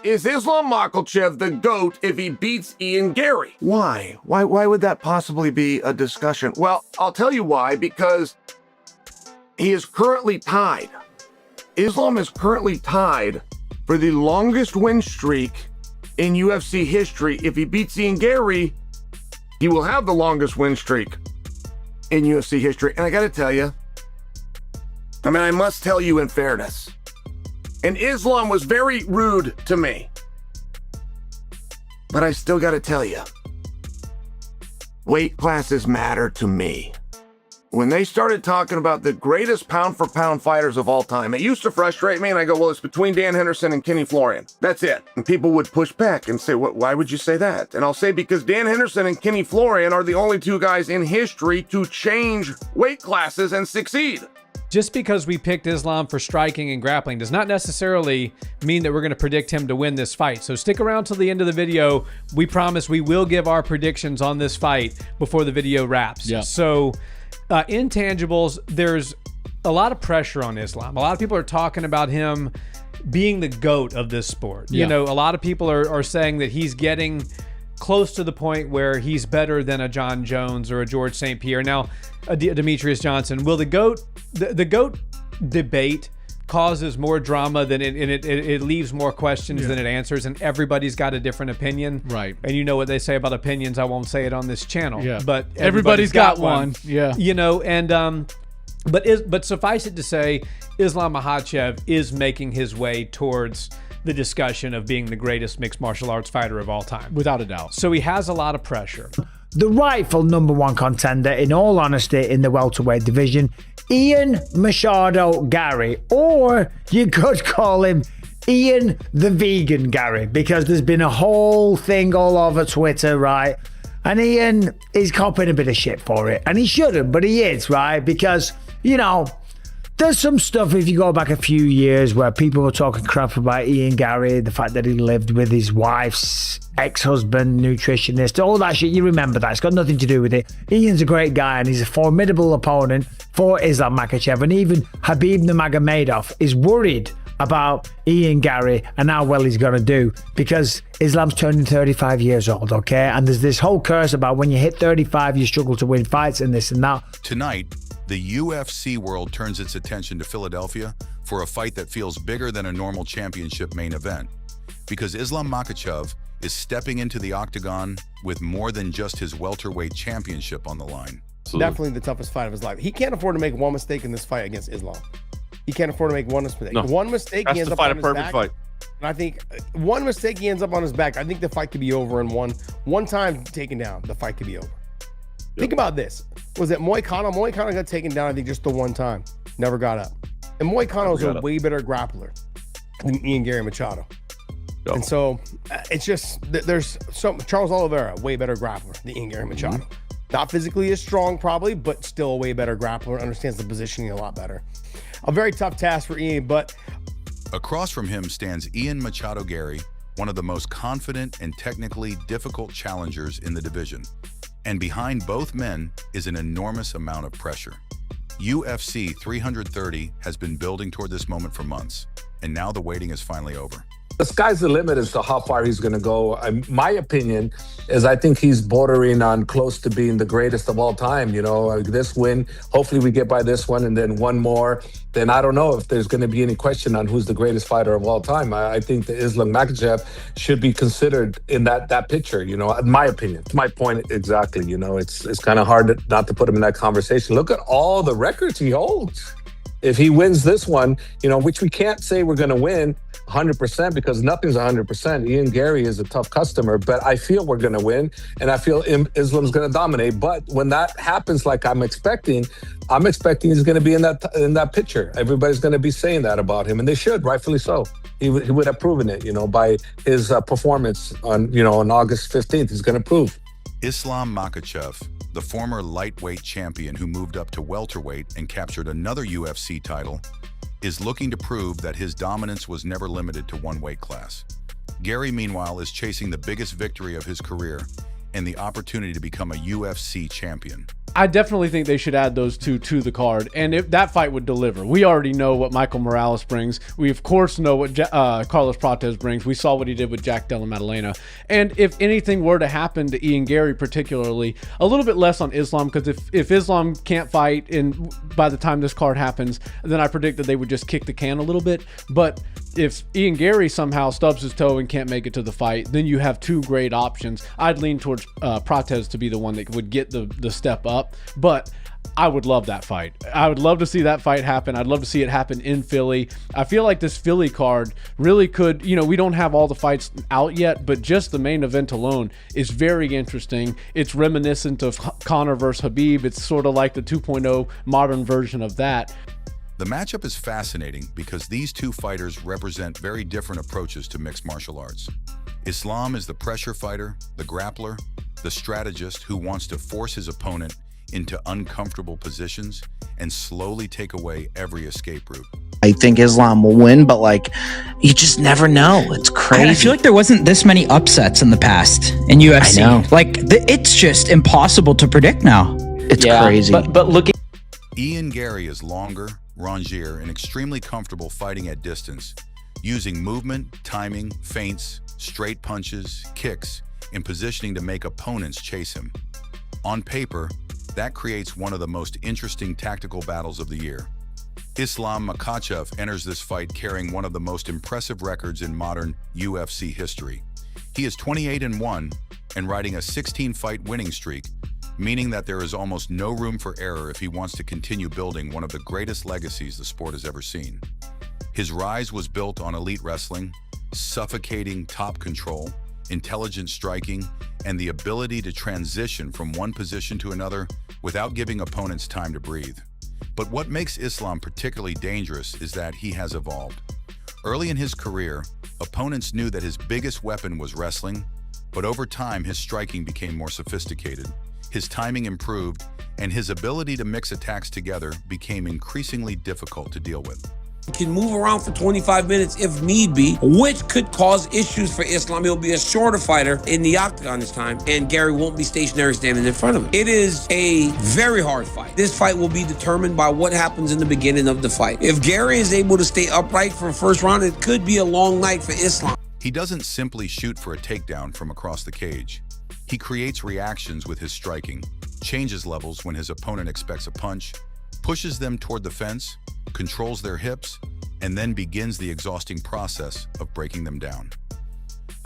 Is Islam Makhachev the GOAT if he beats Ian Garry? Why? Why would that possibly be a discussion? Well, I'll tell you why, because he is currently tied. Islam is currently tied for the longest win streak in UFC history. If he beats Ian Garry, he will have the longest win streak in UFC history. And I got to tell you, I must tell you in fairness, and Islam was very rude to me, but I still got to tell you, weight classes matter to me. When they started talking about the greatest pound-for-pound fighters of all time, it used to frustrate me, and I go, well, it's between Dan Henderson and Kenny Florian. That's it. And people would push back and say, why would you say that? And I'll say, because Dan Henderson and Kenny Florian are the only two guys in history to change weight classes and succeed. Just because we picked Islam for striking and grappling does not necessarily mean that we're going to predict him to win this fight. So stick around till the end of the video. We promise we will give our predictions on this fight before the video wraps. Yeah. So intangibles, there's a lot of pressure on Islam. A lot of people are talking about him being the GOAT of this sport. Yeah. You know, a lot of people are saying that he's getting close to the point where he's better than a John Jones or a George St. Pierre. Now, a Demetrius Johnson. Will the GOAT debate causes more drama than it leaves more questions than it answers, and everybody's got a different opinion. Right. And you know what they say about opinions. I won't say it on this channel. Yeah. But everybody's got one. Yeah. You know, and but suffice it to say, Islam Makhachev is making his way towards the discussion of being the greatest mixed martial arts fighter of all time. Without a doubt. So he has a lot of pressure. The rightful #1 contender, in all honesty, in the welterweight division, Ian Machado Garry, or you could call him Ian the Vegan Garry, because there's been a whole thing all over Twitter, right? And Ian is copping a bit of shit for it, and he shouldn't, but he is, right? Because, you know, there's some stuff, if you go back a few years, where people were talking crap about Ian Garry, the fact that he lived with his wife's ex-husband, nutritionist, all that shit. You remember that. It's got nothing to do with it. Ian's a great guy, and he's a formidable opponent for Islam Makhachev. And even Khabib Nurmagomedov is worried about Ian Garry and how well he's going to do, because Islam's turning 35 years old, okay? And there's this whole curse about when you hit 35, you struggle to win fights and this and that. Tonight, the UFC world turns its attention to Philadelphia for a fight that feels bigger than a normal championship main event, because Islam Makhachev is stepping into the octagon with more than just his welterweight championship on the line. Definitely the toughest fight of his life. He can't afford to make one mistake in this fight against Islam. He can't afford to make one mistake. No. One mistake, he ends up on his back. Fight. And I think one mistake, he ends up on his back. I think the fight could be over in one time taken down. The fight could be over. Think about this. Was it Moicano? Moicano got taken down, I think, just the one time. Never got up. And Moicano is a way better grappler than Ian Garry Machado. Yep. And so it's just, there's some, Charles Oliveira, way better grappler than Ian Garry Machado. Not physically as strong, probably, but still a way better grappler, understands the positioning a lot better. A very tough task for Ian, but... Across from him stands Ian Machado Garry, one of the most confident and technically difficult challengers in the division. And behind both men is an enormous amount of pressure. UFC 330 has been building toward this moment for months, and now the waiting is finally over. The sky's the limit as to how far he's going to go. My opinion is I think he's bordering on close to being the greatest of all time. You know, this win, hopefully we get by this one and then one more. Then I don't know if there's going to be any question on who's the greatest fighter of all time. I think that Islam Makhachev should be considered in that picture, you know, in my opinion. It's my point exactly. You know, it's kind of hard not to put him in that conversation. Look at all the records he holds. If he wins this one, you know, which we can't say we're going to win 100% because nothing's 100%. Ian Garry is a tough customer, but I feel we're going to win, and I feel Islam's going to dominate. But when that happens, like I'm expecting he's going to be in that picture. Everybody's going to be saying that about him, and they should, rightfully so. He would have proven it, you know, by his performance on August 15th. He's going to prove. Islam Makhachev, the former lightweight champion who moved up to welterweight and captured another UFC title, is looking to prove that his dominance was never limited to one weight class. Garry, meanwhile, is chasing the biggest victory of his career and the opportunity to become a UFC champion. I definitely think they should add those two to the card, and if that fight would deliver. We already know what Michael Morales brings. We of course know what Carlos Prates brings. We saw what he did with Jack Della Maddalena. And if anything were to happen to Ian Garry, particularly, a little bit less on Islam, because if Islam can't fight and by the time this card happens, then I predict that they would just kick the can a little bit. But if Ian Garry somehow stubs his toe and can't make it to the fight, then you have two great options. I'd lean towards Prates to be the one that would get the step up, but I would love that fight. I would love to see that fight happen. I'd love to see it happen in Philly. I feel like this Philly card really could, we don't have all the fights out yet, but just the main event alone is very interesting. It's reminiscent of Conor versus Khabib. It's sort of like the 2.0 modern version of that. The matchup is fascinating because these two fighters represent very different approaches to mixed martial arts. Islam is the pressure fighter, the grappler, the strategist who wants to force his opponent into uncomfortable positions and slowly take away every escape route. I think Islam will win, but you just never know. It's crazy. I feel like there wasn't this many upsets in the past in UFC. I know. It's just impossible to predict now. It's crazy. But look at Ian Garry is longer, rangier, and extremely comfortable fighting at distance, using movement, timing, feints, straight punches, kicks, and positioning to make opponents chase him. On paper, that creates one of the most interesting tactical battles of the year. Islam Makhachev enters this fight carrying one of the most impressive records in modern UFC history. He is 28-1 and riding a 16-fight winning streak, meaning that there is almost no room for error if he wants to continue building one of the greatest legacies the sport has ever seen. His rise was built on elite wrestling, suffocating top control, intelligent striking, and the ability to transition from one position to another without giving opponents time to breathe. But what makes Islam particularly dangerous is that he has evolved. Early in his career, opponents knew that his biggest weapon was wrestling, but over time his striking became more sophisticated. His timing improved, and his ability to mix attacks together became increasingly difficult to deal with. Can move around for 25 minutes if need be, which could cause issues for Islam. He'll be a shorter fighter in the octagon this time, and Garry won't be stationary standing in front of him. It is a very hard fight. This fight will be determined by what happens in the beginning of the fight. If Garry is able to stay upright for the first round, it could be a long night for Islam. He doesn't simply shoot for a takedown from across the cage. He creates reactions with his striking, changes levels when his opponent expects a punch, pushes them toward the fence, controls their hips, and then begins the exhausting process of breaking them down.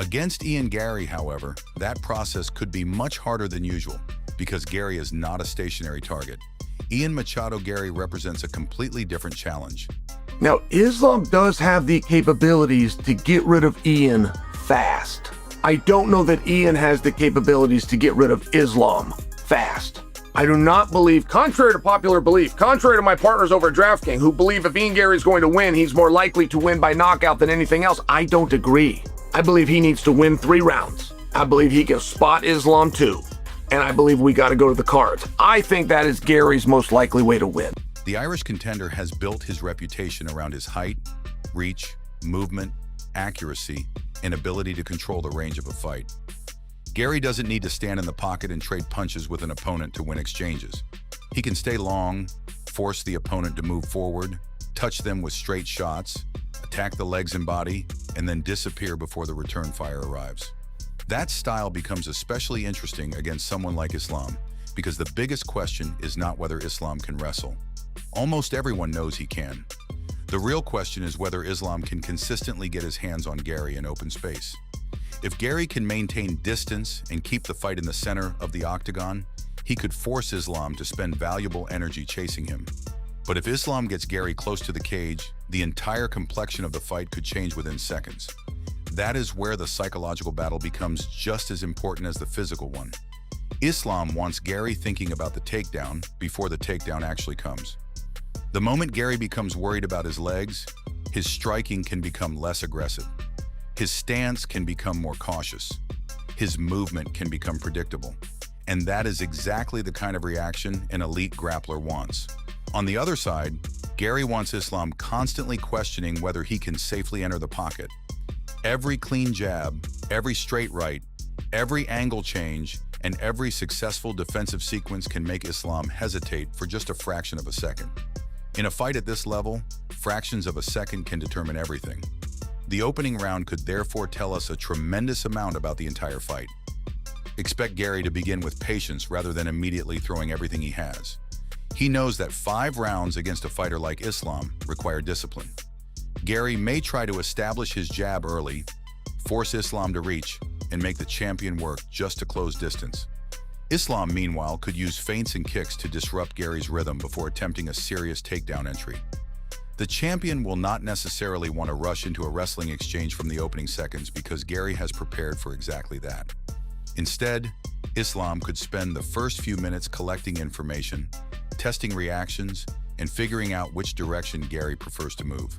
Against Ian Garry, however, that process could be much harder than usual because Garry is not a stationary target. Ian Machado Garry represents a completely different challenge. Now, Islam does have the capabilities to get rid of Ian fast. I don't know that Ian has the capabilities to get rid of Islam fast. I do not believe, contrary to popular belief, contrary to my partners over at DraftKings who believe if Ian Garry is going to win, he's more likely to win by knockout than anything else, I don't agree. I believe he needs to win 3 rounds. I believe he can spot Islam too. And I believe we got to go to the cards. I think that is Gary's most likely way to win. The Irish contender has built his reputation around his height, reach, movement, accuracy, and ability to control the range of a fight. Garry doesn't need to stand in the pocket and trade punches with an opponent to win exchanges. He can stay long, force the opponent to move forward, touch them with straight shots, attack the legs and body, and then disappear before the return fire arrives. That style becomes especially interesting against someone like Islam, because the biggest question is not whether Islam can wrestle. Almost everyone knows he can. The real question is whether Islam can consistently get his hands on Garry in open space. If Garry can maintain distance and keep the fight in the center of the octagon, he could force Islam to spend valuable energy chasing him. But if Islam gets Garry close to the cage, the entire complexion of the fight could change within seconds. That is where the psychological battle becomes just as important as the physical one. Islam wants Garry thinking about the takedown before the takedown actually comes. The moment Garry becomes worried about his legs, his striking can become less aggressive. His stance can become more cautious. His movement can become predictable. And that is exactly the kind of reaction an elite grappler wants. On the other side, Garry wants Islam constantly questioning whether he can safely enter the pocket. Every clean jab, every straight right, every angle change, and every successful defensive sequence can make Islam hesitate for just a fraction of a second. In a fight at this level, fractions of a second can determine everything. The opening round could therefore tell us a tremendous amount about the entire fight. Expect Garry to begin with patience rather than immediately throwing everything he has. He knows that 5 rounds against a fighter like Islam require discipline. Garry may try to establish his jab early, force Islam to reach, and make the champion work just to close distance. Islam, meanwhile, could use feints and kicks to disrupt Garry's rhythm before attempting a serious takedown entry. The champion will not necessarily want to rush into a wrestling exchange from the opening seconds because Garry has prepared for exactly that. Instead, Islam could spend the first few minutes collecting information, testing reactions, and figuring out which direction Garry prefers to move.